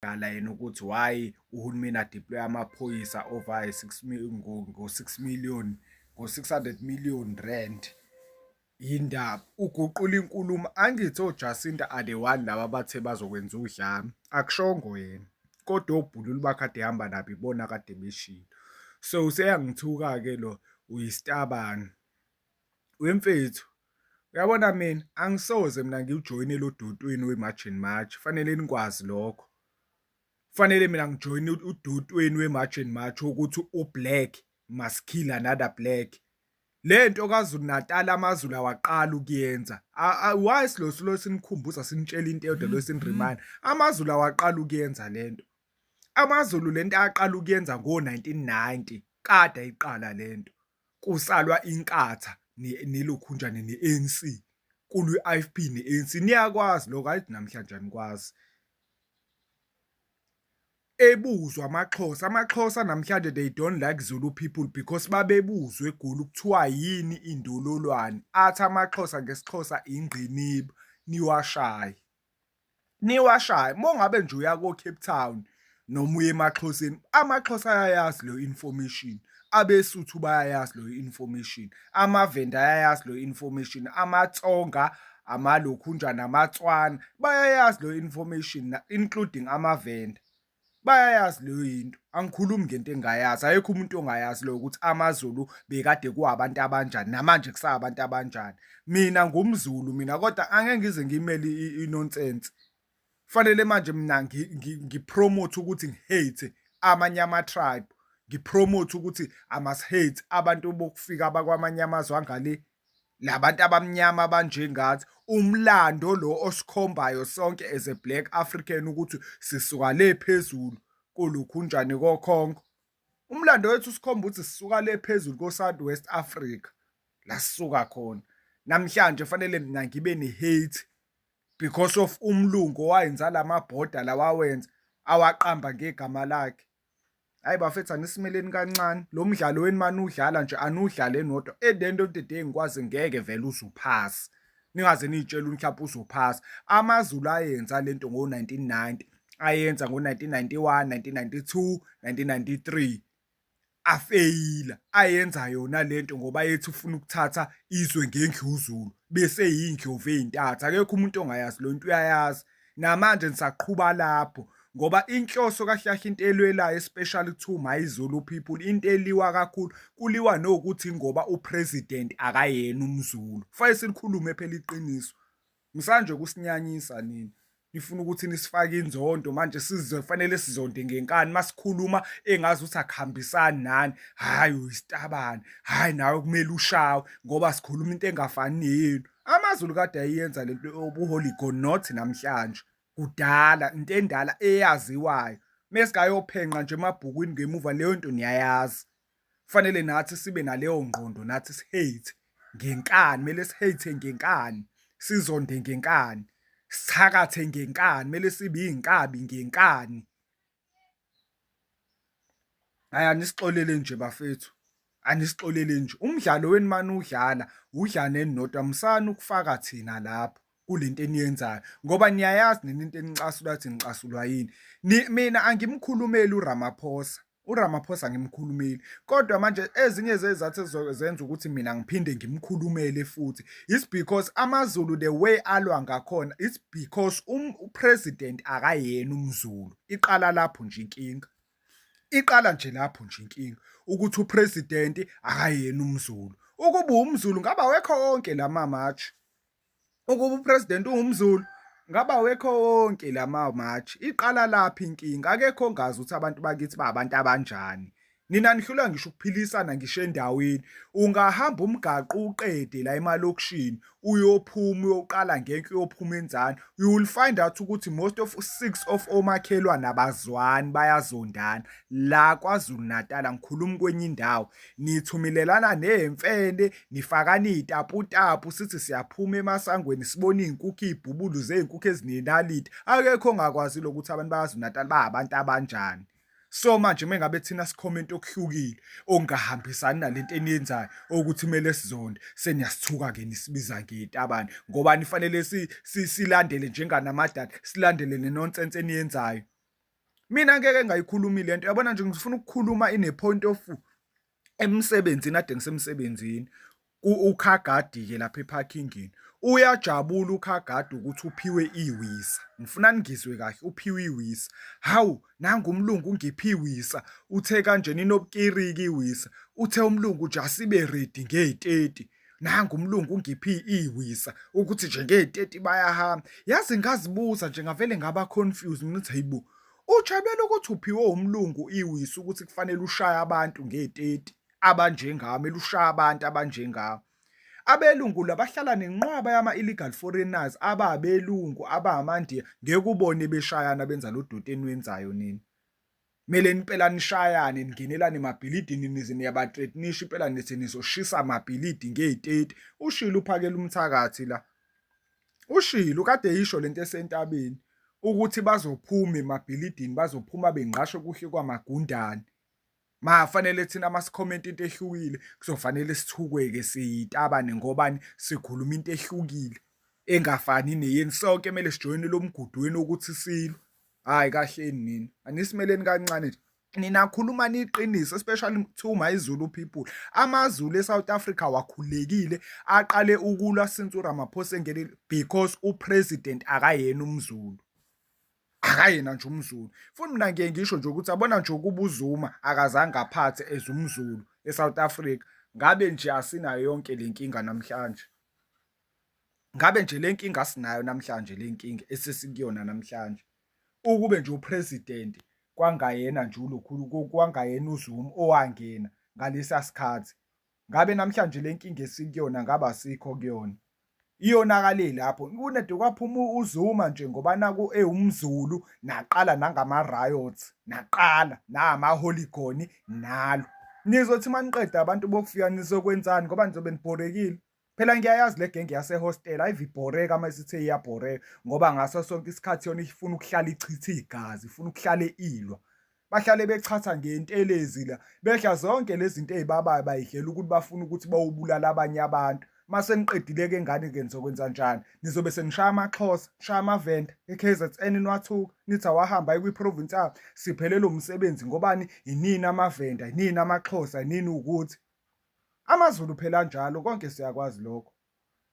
wagala yena ukuthi why uhulumeni adeploy amaphoyisa over 6 ngo-6 million ngo-600 million rand. Yindaba uguqula inkulumo, angithi oJacinta are the one laba bathe bazokwenza udlame, akushongo yena, kodwa obhululu bakade ehamba nabo ibona kade beshilo. So useyangithuka-ke lo, uyisitabane wemfethu. Uyabona mina angisoze mina ngiwujoyine lo dotweni we-March and March, fanele nikwazi lokho. Kufanele mina ngijoyine udotweni we-March and March wokuthi u-black must kill another black. Le nto KwaZulu Natal amaZulu awaqala ukuyenza. Why silo sinikhumbuza sinitshela into eyodwa lo siniremind. AmaZulu awaqala ukuyenza le nto. AmaZulu le nto aqala ukuyenza ngo-1990 kade ayiqala le nto. Kusalwa inkatha nelokhunjane ne-ANC. Kulwe i-IFP ne-ANC. Niyakwazi lokho, ayithi namhlanje anikwazi. Ebuzwa amaXhosa namhlanje they don't like Zulu people because babebuzwe eGoli kuthiwa yini indololwane. Athi amaXhosa ngesiXhosa ingqiniba, niwashaye. Mongabe nje uya ko-Cape Town noma uye emaXhoseni, amaXhosa ayayazi lo information, abeSuthu bayayazi lo information, amaVenda ayayazi lo information, amaTsonga, amalokhunjana, amaTswana bayayazi lo information, including amaVenda. Bayayazi leyo yinto, angikhulumi ngento engayazi, ayikho umuntu ongayazi lo ukuthi amaZulu bekade kuwabantu abanjani namanje kusabantu abanjani. Mina ngumZulu mina, kodwa angeke ngize ngimele inonsense. Kufanele manje mina ngipromote ukuthi ngihate amanye ama-tribe, ngipromote ukuthi I must hate abantu bokufika abakwamanye amazwe angale, labantu abamnyama abanjengathi. Umlando lo osikhombayo sonke as a black African ukuthi sisuka le phezulu kolokhunjane koKhongo. Umlando wethu usikhomba ukuthi sisuka le phezulu ko-South West Africa, la sisuka khona. Namhlanje fanele mina ngibe ne-hate because of umlungu owayenza lamabhoda lawawenza awaqamba ngegama lakhe. Hayi bafethu, anisimeleni kancane lo mdlalo weni mani udlala nje anuwudlale nodwa. At the end of the day ngikwazi ngeke vele uzuphasa, ningaze niyitshela mhlawumbe uzophasa. AmaZulu ayenza lento ngo-1990, ayenza ngo-1991, 1992, 1993, afeyila. Ayenza yona lento ngoba yethi ufuna ukuthatha izwe ngendluzulu bese yindlovu ey'ntathu. Akekho umuntu ongayazi lo nto, uyayazi. Namanje nisaqhuba lapho ngoba inhloso kaHlahla into elwelayo, especially to my Zulu people, into eliwa kakhulu kuliwa nokuthi ngoba upresident akayena umZulu. Kufanele silikhulume phela iqiniso. Msanje kusinyanyisa nini, nifuna ukuthi nisifake inzondo manje fanele sizonde ngenkani masikhuluma engazi ukuthi akuhambisani nani. Hayi uyisitabane, hayi nawe kumele ushawe ngoba sikhuluma into engafani neyenu. AmaZulu kade ayenza lento obuholigo not namhlanje, kudala into endala eyaziwayo. Mesingayophenqa nje emabhukwini ngemuva leyo nto niyayazi. Kufanele nathi sibe naleyo ngqondo, nathi sihate ngenkani, kumele sihate ngenkani, sizonde ngenkani, sithakathe ngenkani, kumele sibe iy'nkabi ngenkani. Hhayi anisixolele nje bafethu, anisixolele nje. Umdlalo weni mani udlala, udlaneni nodwa, msana ukufaka thina lapho kule nto eniyenzayo ngoba niyayazi nina into enicasula ukuthi nicasulwa yini. Mina angimkhulumeli uRamaphosa, uRamaphosa angimkhulumeli, kodwa manje ezinye zezathu ezizozenza ukuthi mina ngiphinde ngimkhulumele futhi, it's because amaZulu the way alwa ngakhona, it's because upresident akayena umZulu. Iqala lapho nje inkinga, iqala nje lapho nje inkinga ukuthi upresident akayena umZulu. Ukuba umZulu ngaba wekho wonke lama-march. Ukuba upresident ungumZulu ngaba wekho wonke lama-march. Iqala lapho inkinga, akekho ongazi ukuthi abantu bakithi abantu abanjani. Nina nihlula ngisho ukuphilisana ngisho endaweni. Ungahamba umgaqo uqede la emalokishini uyophuma uyoqala ngenke uyophuma enzani, you will find out ukuthi most of 6 of omakhelwane abazwani bayazondana. La KwaZulu Natal ngikhuluma kwenye indawo, nithumelelana nemfene, nifakana iy'taputapu, sithi siyaphuma emasangweni sibona iy'nkukhu, iy'bhubulu zey'nkukhu ezinenaliti. Akekho ongakwazi ukuthi abantu bayaZulu Natal bayabantu abanjani. So manje mengabe thina sikhomenti okuhlukile okungahambisani nalento eniyenzayo ukuthi kumele sizonde, seniyasithuka-ke nisibiza ngey'tabane ngoba nifanele silandele njenganamadada, silandele nenonsense eniyenzayo. Mina ngeke ngayikhulumi lento, yabona nje ngifuna ukukhuluma ine-point of emsebenzini ade ngisemsebenzini. UKhagadi-ke lapha ephakingini, uyajabula uKhagadi ukuthi uphiwe iwisa. Ngifuna ningizwe kahle, uphiwe iwisa. Hawu, nangu umlungu ungiphe iwisa, uthe kanjena inobukiriki iwisa, uthe umlungu nje asibe ready ngeyi-30. Nangu umlungu ungiphe iwisa ukuthi nje ngeyi-30 bayahamba. Yazi ngazibuza nje ngavele ngaba confused mina ukuthi hayibo, ujabela ukuthi uphiwe umlungu iwisa ukuthi kufanele ushaye abantu ngeyi-30 abanjengami, elushaya abantu abanjengami. Abelungu la bahlala nenqwaba yama-illegal foreigners ababelungu abamaNdiya, ngeke ubone beshayana benza lo doti enwenzayo nini. Kumele impela nishayane ningenelane emabhilidini nize niyabathreathenisha impela nithi nizoshisa amabhilidi ngeyi-30. UShilo uphakela umthakathi la. UShilo kade yisho lento esentabeni ukuthi bazophuma emabhilidini, bazophuma benqashe kuhle kwamagundane. Fanele thina masikhomenta into ehlukile kuzofanele sithukwe-ke siyitabane ngobani sikhuluma into ehlukile engafani neyenu. Sonke kumele sijoyine lo mgudweni wokuthi silwe. Hhayi kahleni nina, anisimeleni kancane nje. Nina khuluma niqiniso, especially to MaZulu people. AmaZulu eSouth Africa wakhulekile aqale ukulwa since uRamaphosa engenile because upresident akayena umZulu. Akayena nje umZulu. Futhi mina ngiye ngisho nje ukuthi abona nje ukuba uZuma akazange aphathe as umZulu eSouth Africa, ngabe nje asinayo yonke le nkinga namhlanje. Ngabe nje le nkinga asinayo namhlanje, le nkinga esesikuyona namhlanje. Ukube nje upresident kwangayena nje ulokhulu kwangayena uZuma owangena ngalesa sikhathi, ngabe namhlanje le nkinga esikuyona ngabe asikho kuyona. Iyonakale lapho kunede kwaphuma uZuma nje ngoba naku ewumZulu, naqala nangama-riots, naqala nama-holigoni nalo. Nizothi maniqeda abantu bokufika nizokwenzani ngoba nizobe nibhorekile? Phela ngiyayazi le genge yasehostela ayive ibhoreka uma isithe iyabhoreka ngoba ngaso sonke isikhathi yona ifuna ukuhlala ichitha igazi, ifuna ukuhlale ilwa. Bahlale bechatha ngentelezi la, behla zonke lezi zinto ey'babayo bay'hlela ukuthi bafuna ukuthi bawubulala abanye abantu. Mase niqedile-ke ngane-ke nizokwenza njani? Nizobe senishaya amaXhosa, nishaya amaVenda, e-KZN niwathuka, nithi awahamba aye kwi-province yabo. Siphelelwe umsebenzi ngobani? Inini amaVenda, inini amaXhosa, inini ukuthi. AmaZulu phela njalo, konke siyakwazi lokho.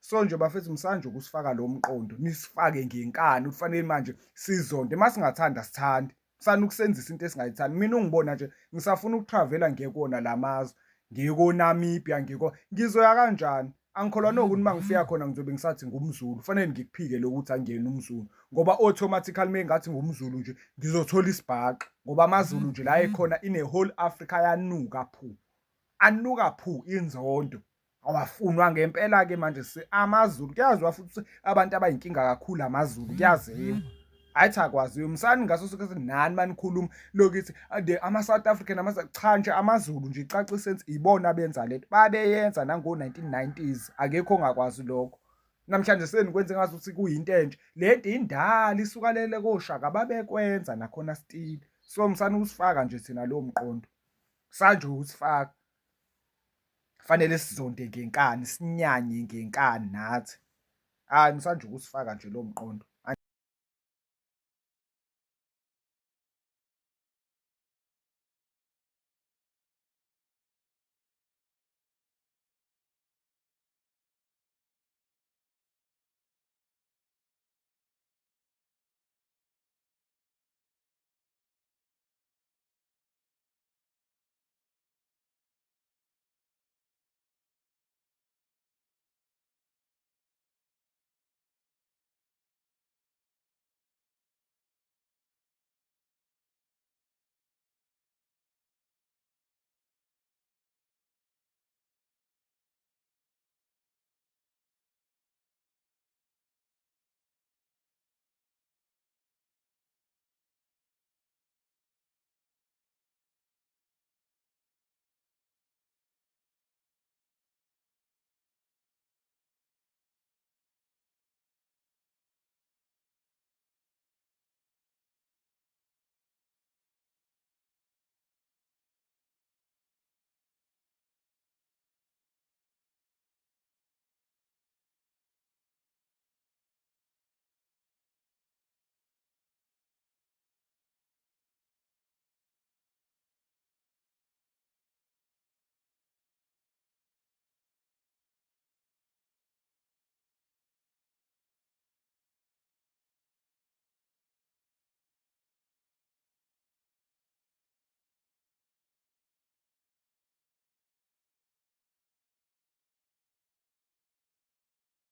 So nje bafethu msanje ukusifaka lo mqondo, nisifake ngenkani, kufanele manje sizonde. Uma singathanda sithande, kusana ukusenzisa into esingayithandi. Mina ungibona nje ngisafuna ukutravela ngiye kuwona la mazwe, ngiye ko-Namibia, ngizoya kanjani? Angikholwa nokuthi uma ngifika khona ngizobe ngisathi ngumZulu, kufanele ngikuphike lokho ukuthi angiyena umZulu ngoba automatically mengathi ngumZulu nje ngizothola isibhaqa ngoba amaZulu nje la ekhona ine-whole Africa yanuka phu. Anuka phu inzondo. Awafunwa ngempela-ke manje amaZulu kuyaziwa futhi abantu abayinkinga kakhulu amaZulu kuyaziwa. Ayithi akwaziyo msani ngaso sonke nani manikhuluma lokithi ama-South African cha nje amaZulu nje icacise ukuthi ibona abenza lento, babeyenza nango-1990s, akekho ongakwazi lokho. Namhlanje senikwenze ngazuthi kuyinto entsha, lento indala isuka lele koShaka babekwenza nakhona still. So msani ukusifaka nje thina lowo mqondo, sanje ukusifaka. Kufanele sizonde ngenkani, sinyanye ngenkani nathi. Hhayi msanje ukusifaka nje lowo mqondo.